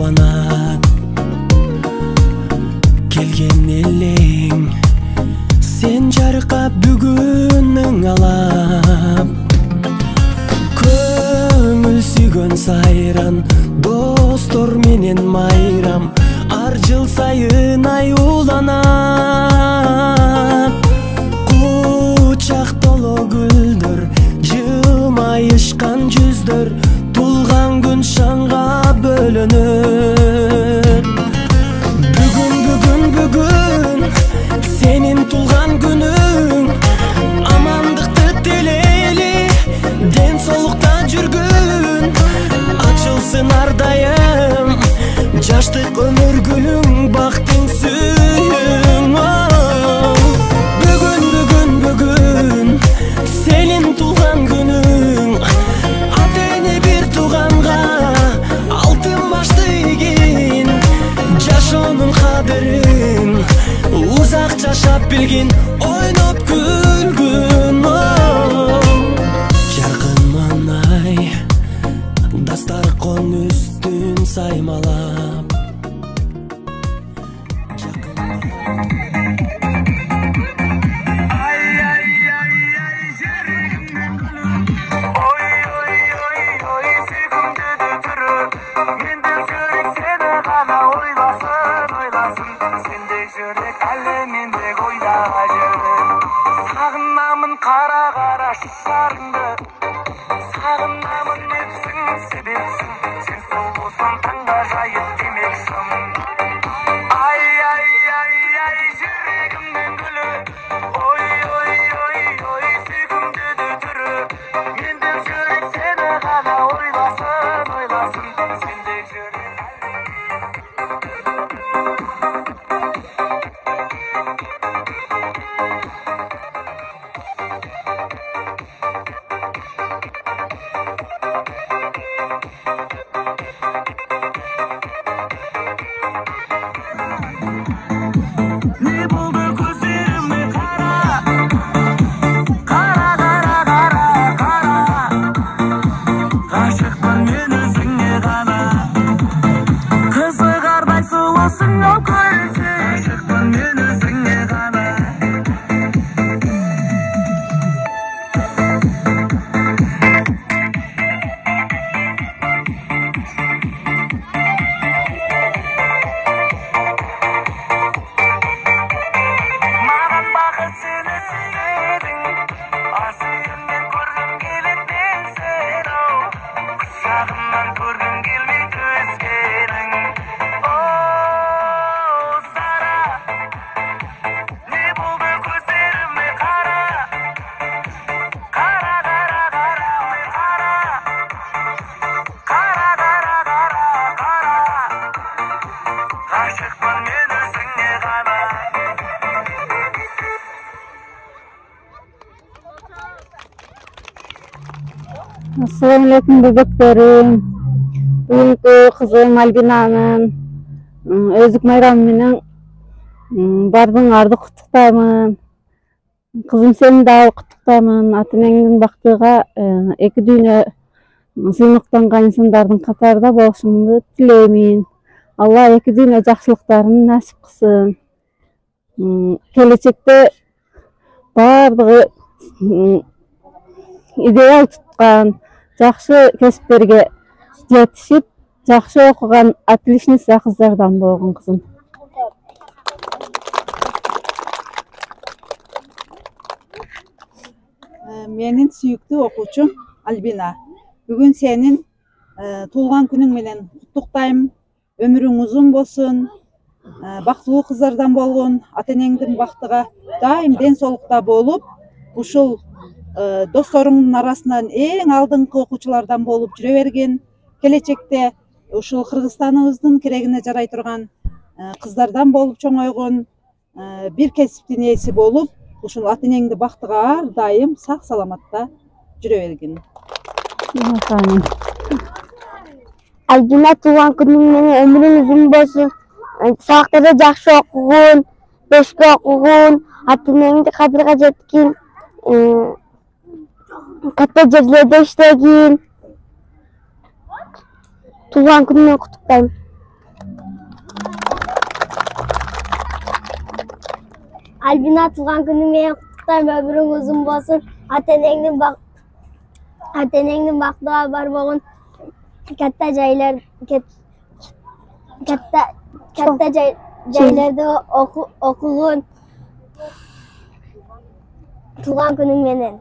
кубанат. Келген элең сен жаркап бүгүнүң алап. Көңүл сүйгөн сайран достор менен майрам, ар жыл сайын аюуланат. Кучак толо гүлдөр, жылмайышкан жүздөр, тулган күн шаңга бөлөнөт. Бүгүн сенин тулган күнүң, амандыкты тилейли, ден соолукта жүргүн, ачылсын ар дайым жаштык өмүр гүлүң, бактың сүйүң. Бүгүн сенин тулган күнүң, ата эне бир тууганга алтын башты ийгин, жашоонун кадырын узак жашап билгин, ойноп күлгүн. Жаркын маңай дастаркон үстүн саймалап. Сагынамын кара кара шыштарыңды, сагынамын непсиң себепсиң, сен солгусун таңда жайып демексиң. Ай ай ай ай жүрегимдин гүлү, ой ой ой ой сүйкүмдү түрү, мендек жүрек сени гана ойласын ойласын, сендек жүрек. Assalamu alaikum bebeklerim. Бүгүнкү кызым Альбинанын өзүк майрамы менен бардыңарды куттуктаймын. Кызым сени дагы куттуктаймын. Ата энеңдин бактыга эки дүйнө сыймыктанган инсандардын катарында болушуңду тилеймин. Алла эки дүйнө жакшылыктарын насип кылсын. Келечекте бардыгы идеал туткан жакшы кесиптерге жетишип, жакшы окуган отличница кыздардан болгон кызым. Менин сүйүктүү окуучум Альбина. Бүгүн сенин туулган күнүң менен куттуктайм. Өмүрүң узун болсун. Бактылуу кыздардан болгон, ата энеңдин бактыга дайым ден соолукта болуп, ушул досторуңдун арасынан эң алдыңкы окуучулардан болуп жүрө бергин. Келечекте ушул Кыргызстаныбыздын керегине жарай турган кыздардан болуп чоңойгон, бир кесиптин ээси болуп, ушул ата энеңди бактыга ар дайым сак саламатта жүрө бергин. Альбина туулган күнүң менен өмүрүң узун болсун. Сабактарды жакшы окугун, бешке окугун, ата энеңди кадырга жеткин, катта жерлерде иштегин. Туулган күнү менен куттуктайм. Альбина туулган күнүң менен куттуктайм, өмүрүң узун болсун. Ата-энеңдин бактыга барбогун, katta жайларда окугун. Туулган күнүң менен.